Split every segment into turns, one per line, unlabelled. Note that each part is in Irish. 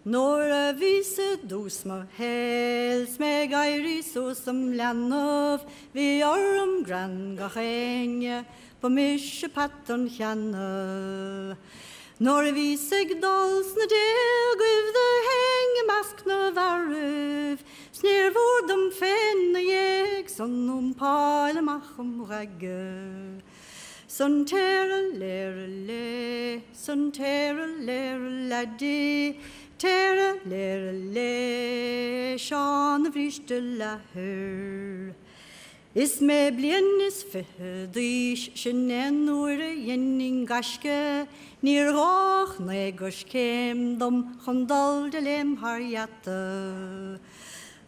Når vise dos med hels med geiri så som lennov vi om grann gachenge på mysje patten kjenne. Når vise gdalsne deg uv det henge maskne varv snir vordom fenne jeg sånn pale machem regge. Sånn tere lere le, sånn tere lere laddi, tere lere le, sjane vriste lahur. Is me blienis fedrish, sjenen ure jenning gaske, nir roch negos kem dom chondal de lem har jatte.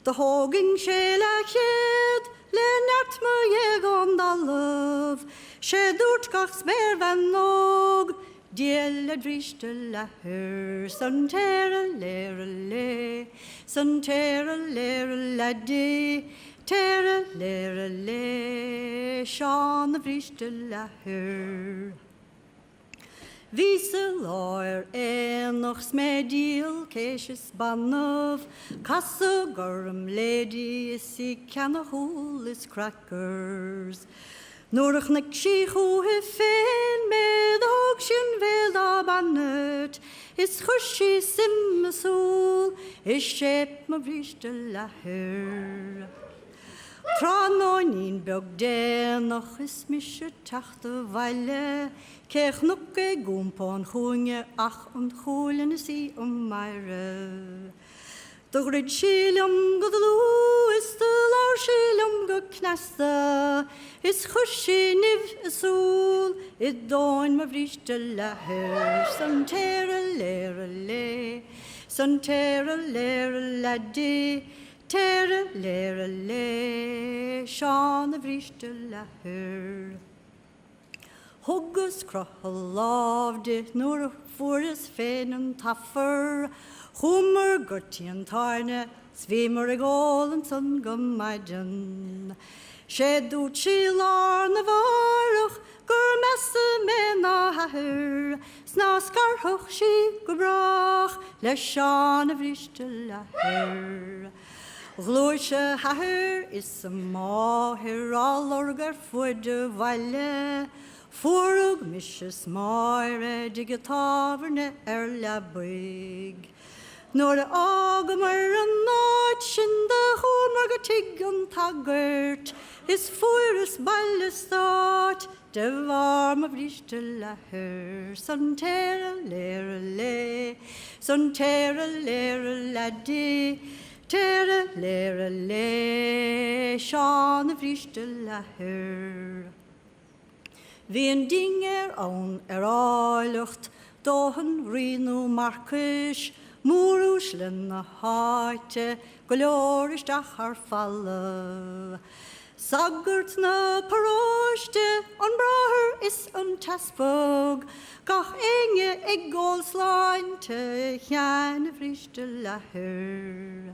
De hogen sjela kjed, lennert me jeg ondalov, Sjedurt gach smer van nog, dielle driste lahur, son tere lere le, son tere lere laddi, tere lere le, sjane vriste lahur. Vise loer nog smedil kesjes bannov, kasse gorm lady si canna holis crackers. Nodig nek shichu hefen med hogsjen vel da bannet, is chushi simmesul, is shep me vriste lahur. Tra noin bjog den noch is mische tachte weile, kech nukke gumpon hunge ach und hulen si meire. Doch rid shilum godlu is de lar shilum geknaste, is chushi niv sul, it doin me vriste lahur, son tere lere le, son tere lere laddi, tere lere le, sjane vriste lahur. Huggus krochel lavde, nur fores fenen taffer, hummer guttian tarne, svimmer gålen som gummaiden. Skjedd ut skilarne varach, gur messe mena hahur, snaskar hoch skik og brach, lesjane vriste lahur. Glosje hahur is a mahir allorgar for de valle, forug misjes maire digetaverne labig. Når det agemer en natskinde hormarga tiggen taggert, is fores ballestart, det varme vriste lahur, sånn tere lere le, sånn tere lere laddi, tere lere le, sjane vriste lahur. Vi en dinger on alucht, dohen rino markish, Moruslen harte, glorisch dachar falle. Saggert na paroste, on braher is on taspog, gach enge eggolsleinte, jane vriste lahur.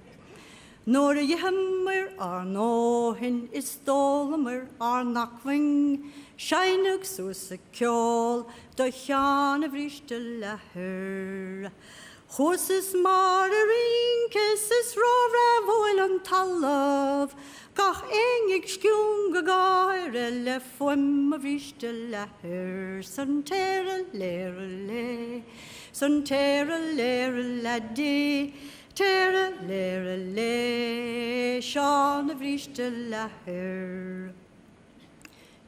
Når jemmer nohin is dolmer nakving, Scheinug susse kjol, da jane vriste lahur. Horses marering, kisses rovra voilan tallov, gach engig skjunga gaire, le fuemme vriste lahur, son tere lere le, son tere lere laddi, tere lere le, sjane vriste lahur.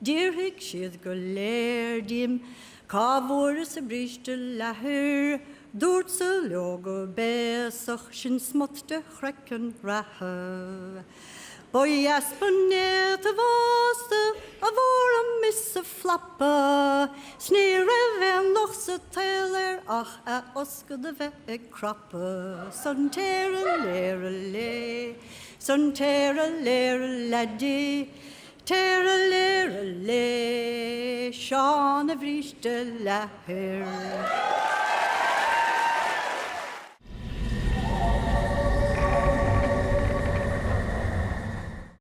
Dirhig sydd go lerdim, ka vores vriste lahur, Dort se logo besach sin smotte chrekken rahe. Boi aspen net a vaste, a vor a misse flappe, snere ven noch se teler, ach a oske de ve krappe. Son tere lere le, son tere lere laddi, tere lere le, sjane vriste lahur.